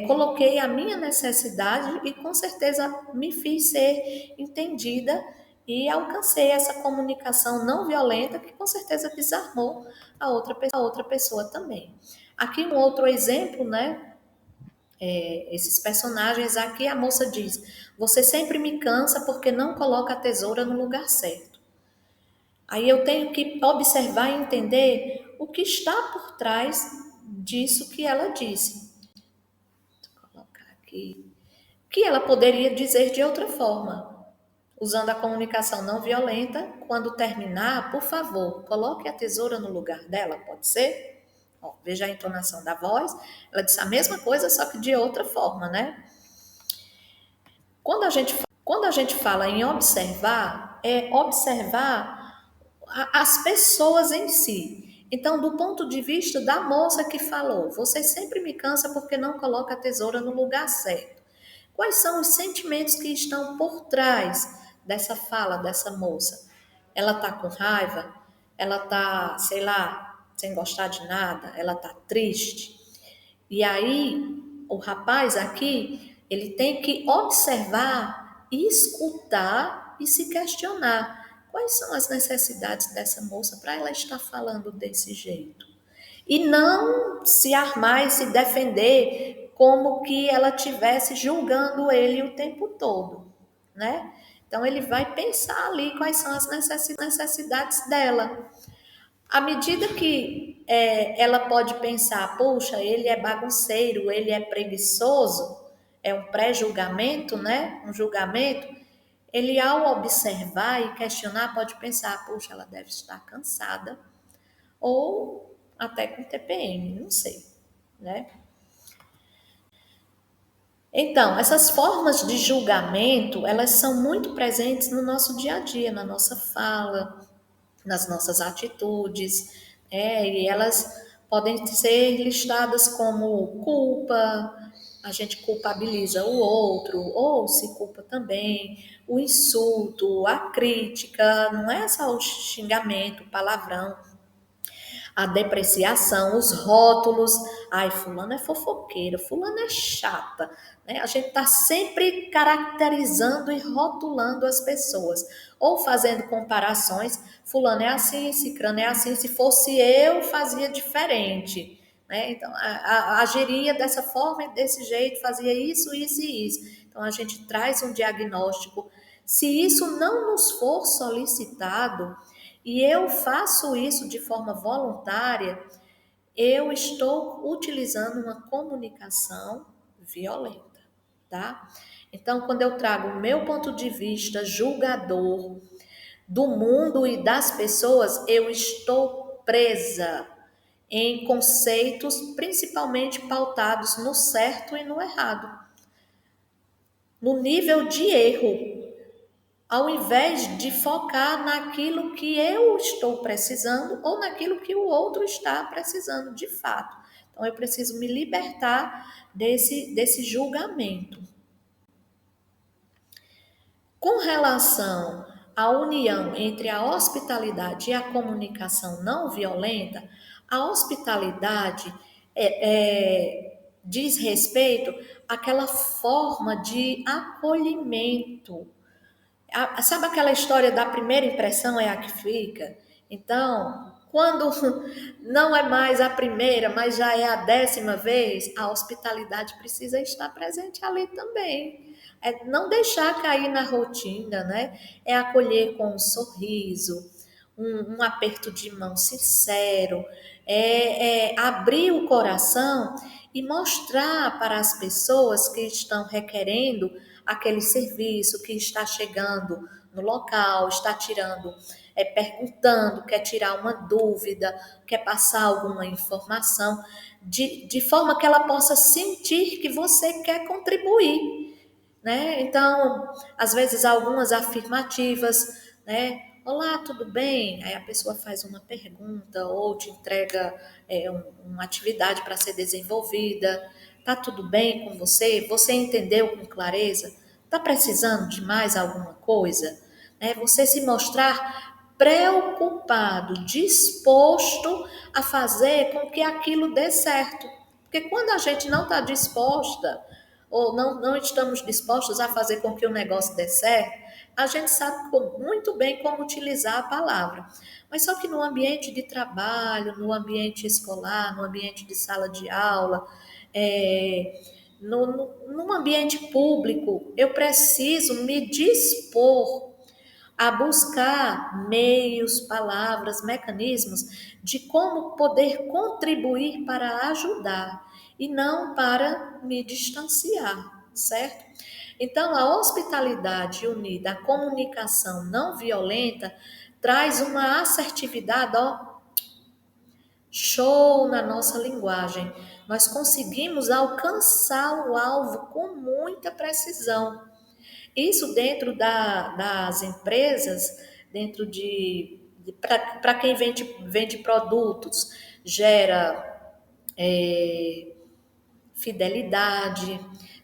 coloquei a minha necessidade e com certeza me fiz ser entendida e alcancei essa comunicação não violenta que com certeza desarmou a outra pessoa também. Aqui um outro exemplo, né, esses personagens aqui, a moça diz: você sempre me cansa porque não coloca a tesoura no lugar certo. Aí eu tenho que observar e entender o que está por trás disso que ela disse. Vou colocar aqui. Que ela poderia dizer de outra forma, usando a comunicação não violenta. Quando terminar, por favor, coloque a tesoura no lugar dela, pode ser? Ó, veja a entonação da voz. Ela disse a mesma coisa, só que de outra forma, né? Quando a gente fala em observar, é observar as pessoas em si. Então, do ponto de vista da moça que falou, você sempre me cansa porque não coloca a tesoura no lugar certo. Quais são os sentimentos que estão por trás dessa fala dessa moça? Ela tá com raiva? Ela tá, sei lá, sem gostar de nada? Ela tá triste? E aí, o rapaz aqui, ele tem que observar, escutar e se questionar. Quais são as necessidades dessa moça para ela estar falando desse jeito? E não se armar e se defender como que ela tivesse julgando ele o tempo todo, né? Então ele vai pensar ali quais são as necessidades dela. À medida que ela pode pensar, poxa, ele é bagunceiro, ele é preguiçoso, é um pré-julgamento, né? Um julgamento. Ele, ao observar e questionar, pode pensar, poxa, ela deve estar cansada, ou até com TPM, não sei, né? Então, essas formas de julgamento, elas são muito presentes no nosso dia a dia, na nossa fala, nas nossas atitudes, e elas podem ser listadas como culpa, a gente culpabiliza o outro, ou se culpa também, o insulto, a crítica, não é só o xingamento, o palavrão, a depreciação, os rótulos. Ai, fulano é fofoqueira, fulano é chata, né? A gente está sempre caracterizando e rotulando as pessoas, ou fazendo comparações. Fulano é assim, cicrano é assim, se fosse eu, fazia diferente. Né? Então, agiria dessa forma e desse jeito, fazia isso, isso e isso. Então, a gente traz um diagnóstico. Se isso não nos for solicitado, e eu faço isso de forma voluntária, eu estou utilizando uma comunicação violenta, tá? Então, quando eu trago o meu ponto de vista julgador do mundo e das pessoas, eu estou presa em conceitos principalmente pautados no certo e no errado, no nível de erro, ao invés de focar naquilo que eu estou precisando ou naquilo que o outro está precisando de fato. Então, eu preciso me libertar desse julgamento. Com relação à união entre a hospitalidade e a comunicação não violenta, a hospitalidade diz respeito àquela forma de acolhimento. Sabe aquela história da primeira impressão é a que fica? Então, quando não é mais a primeira, mas já é a 10ª vez, a hospitalidade precisa estar presente ali também. É não deixar cair na rotina, né? É acolher com um sorriso, um aperto de mão sincero, abrir o coração e mostrar para as pessoas que estão requerendo aquele serviço, que está chegando no local, está tirando, perguntando, quer tirar uma dúvida, quer passar alguma informação, de forma que ela possa sentir que você quer contribuir, né? Então, às vezes algumas afirmativas, né? Olá, tudo bem? Aí a pessoa faz uma pergunta ou te entrega uma atividade para ser desenvolvida. Tá tudo bem com você? Você entendeu com clareza? Tá precisando de mais alguma coisa? Você se mostrar preocupado, disposto a fazer com que aquilo dê certo. Porque quando a gente não está disposta ou não estamos dispostos a fazer com que o negócio dê certo, a gente sabe muito bem como utilizar a palavra. Mas só que no ambiente de trabalho, no ambiente escolar, no ambiente de sala de aula, Num ambiente público, eu preciso me dispor a buscar meios, palavras, mecanismos de como poder contribuir para ajudar e não para me distanciar, certo? Então, a hospitalidade unida à comunicação não violenta traz uma assertividade, ó, show na nossa linguagem. Nós conseguimos alcançar o alvo com muita precisão. Isso dentro das empresas, dentro de para quem vende produtos, gera fidelidade,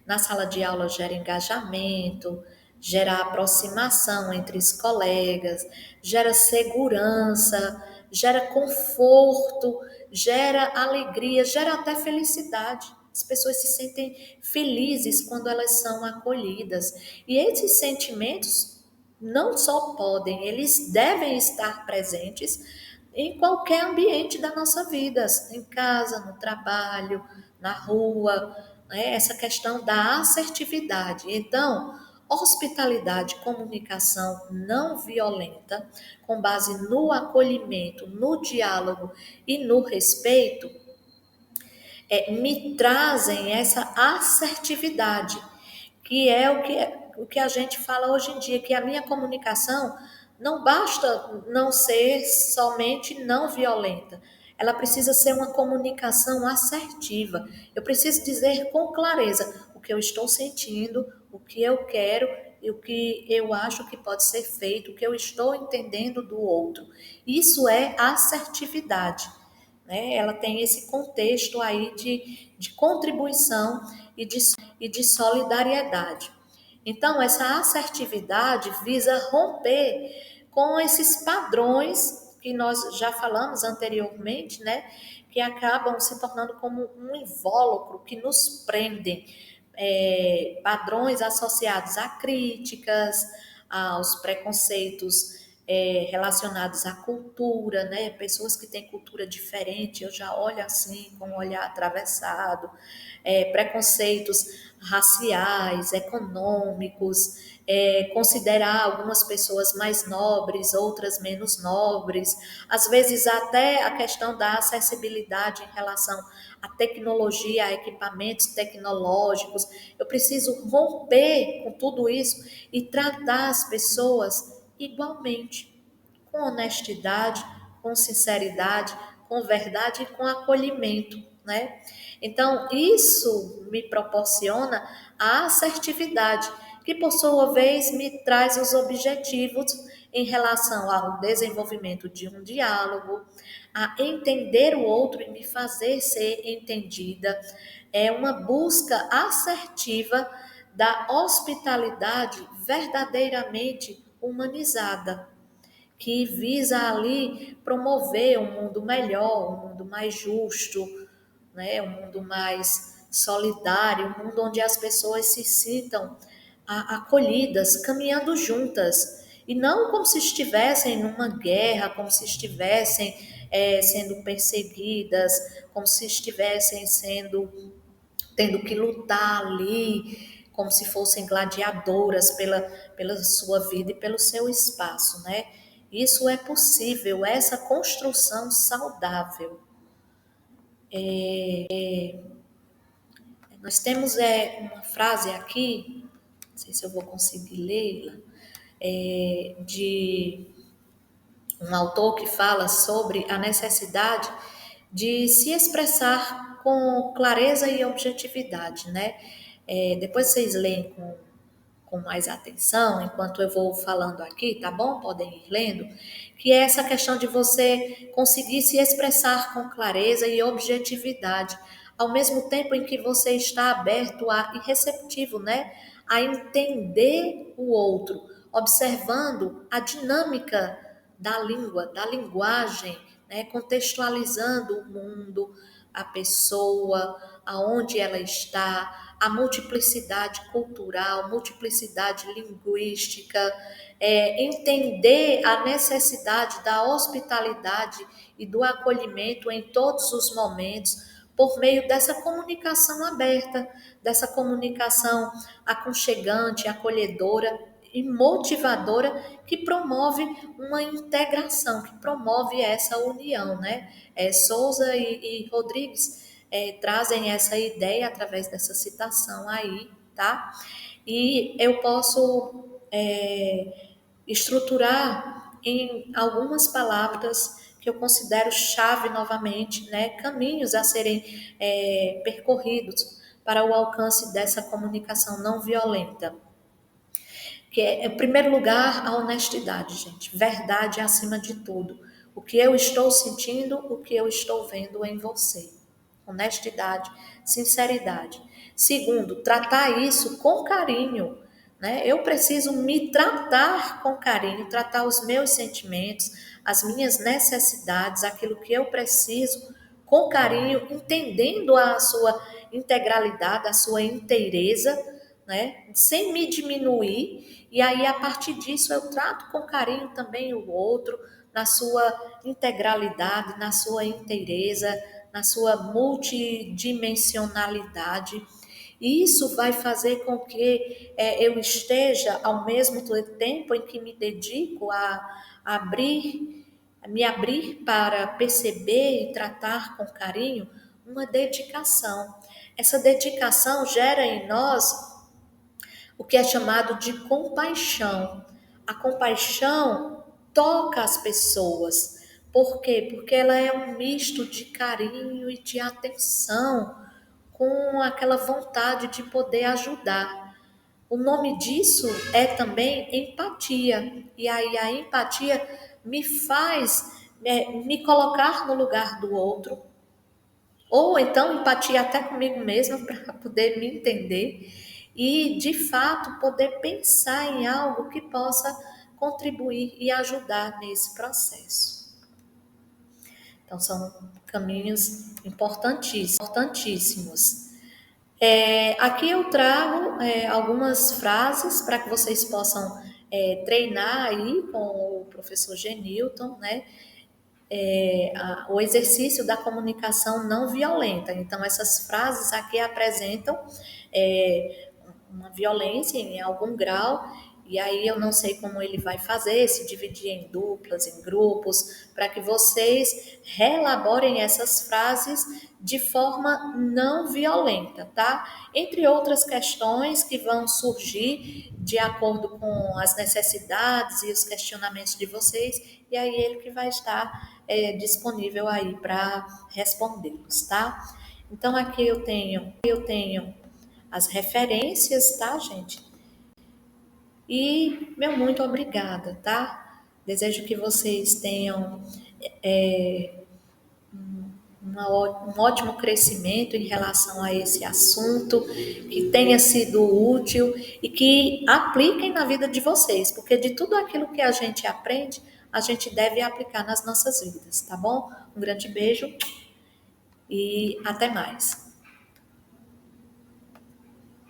na sala de aula gera engajamento, gera aproximação entre os colegas, gera segurança, gera conforto, gera alegria, gera até felicidade. As pessoas se sentem felizes quando elas são acolhidas. E esses sentimentos não só podem, eles devem estar presentes em qualquer ambiente da nossa vida, em casa, no trabalho, na rua, né? Essa questão da assertividade. Então, hospitalidade, comunicação não violenta, com base no acolhimento, no diálogo e no respeito, me trazem essa assertividade, que é o que a gente fala hoje em dia, que a minha comunicação não basta não ser somente não violenta, ela precisa ser uma comunicação assertiva. Eu preciso dizer com clareza o que eu estou sentindo, o que eu quero e o que eu acho que pode ser feito, o que eu estou entendendo do outro. Isso é assertividade, né? Ela tem esse contexto aí de contribuição e de solidariedade. Então, essa assertividade visa romper com esses padrões que nós já falamos anteriormente, né? Que acabam se tornando como um invólucro que nos prendem. Padrões associados a críticas, aos preconceitos relacionados à cultura, né? Pessoas que têm cultura diferente, eu já olho assim, com um olhar atravessado, preconceitos raciais, econômicos, considerar algumas pessoas mais nobres, outras menos nobres, às vezes até a questão da acessibilidade em relação à tecnologia, a equipamentos tecnológicos. Eu preciso romper com tudo isso e tratar as pessoas igualmente, com honestidade, com sinceridade, com verdade e com acolhimento, né? Então, isso me proporciona a assertividade, que por sua vez me traz os objetivos em relação ao desenvolvimento de um diálogo, a entender o outro e me fazer ser entendida. É uma busca assertiva da hospitalidade verdadeiramente humanizada, que visa ali promover um mundo melhor, um mundo mais justo, né? Um mundo mais solidário, um mundo onde as pessoas se sintam acolhidas, caminhando juntas, e não como se estivessem numa guerra, como se estivessem sendo perseguidas, como se estivessem tendo que lutar ali, como se fossem gladiadoras pela sua vida e pelo seu espaço, né? Isso é possível, essa construção saudável. Nós temos uma frase aqui, não sei se eu vou conseguir lê-la, de um autor que fala sobre a necessidade de se expressar com clareza e objetividade, né? Depois vocês leem com mais atenção, enquanto eu vou falando aqui, tá bom? Podem ir lendo, que é essa questão de você conseguir se expressar com clareza e objetividade, ao mesmo tempo em que você está aberto e receptivo, né? A entender o outro, observando a dinâmica da língua, da linguagem, né? Contextualizando o mundo, a pessoa, aonde ela está, a multiplicidade cultural, multiplicidade linguística, entender a necessidade da hospitalidade e do acolhimento em todos os momentos, por meio dessa comunicação aberta, dessa comunicação aconchegante, acolhedora e motivadora que promove uma integração, que promove essa união, né? Souza e Rodrigues trazem essa ideia através dessa citação aí, tá? E eu posso estruturar em algumas palavras que eu considero chave novamente, né? Caminhos a serem percorridos para o alcance dessa comunicação não violenta. Que é, em primeiro lugar, a honestidade, gente. Verdade acima de tudo. O que eu estou sentindo, o que eu estou vendo em você. Honestidade, sinceridade. Segundo, tratar isso com carinho, né? Eu preciso me tratar com carinho, tratar os meus sentimentos, as minhas necessidades, aquilo que eu preciso com carinho, entendendo a sua integralidade, a sua inteireza, né? Sem me diminuir. E aí, a partir disso, eu trato com carinho também o outro, na sua integralidade, na sua inteireza, na sua multidimensionalidade. E isso vai fazer com que eu esteja, ao mesmo tempo em que me dedico a abrir, me abrir para perceber e tratar com carinho, uma dedicação. Essa dedicação gera em nós o que é chamado de compaixão. A compaixão toca as pessoas. Por quê? Porque ela é um misto de carinho e de atenção, com aquela vontade de poder ajudar. O nome disso é também empatia. E aí a empatia me faz me colocar no lugar do outro, ou então empatia até comigo mesma para poder me entender e, de fato, poder pensar em algo que possa contribuir e ajudar nesse processo. Então, são caminhos importantíssimos. Aqui eu trago algumas frases para que vocês possam treinar aí com o professor Genilton, né? O exercício da comunicação não violenta. Então, essas frases aqui apresentam uma violência em algum grau, e aí eu não sei como ele vai fazer, se dividir em duplas, em grupos, para que vocês reelaborem essas frases de forma não violenta, tá? Entre outras questões que vão surgir de acordo com as necessidades e os questionamentos de vocês, e aí ele que vai estar disponível aí para respondê-los, tá? Então aqui eu tenho as referências, tá, gente? E meu muito obrigada, tá? Desejo que vocês tenham um ótimo crescimento em relação a esse assunto, que tenha sido útil e que apliquem na vida de vocês, porque de tudo aquilo que a gente aprende, a gente deve aplicar nas nossas vidas, tá bom? Um grande beijo e até mais.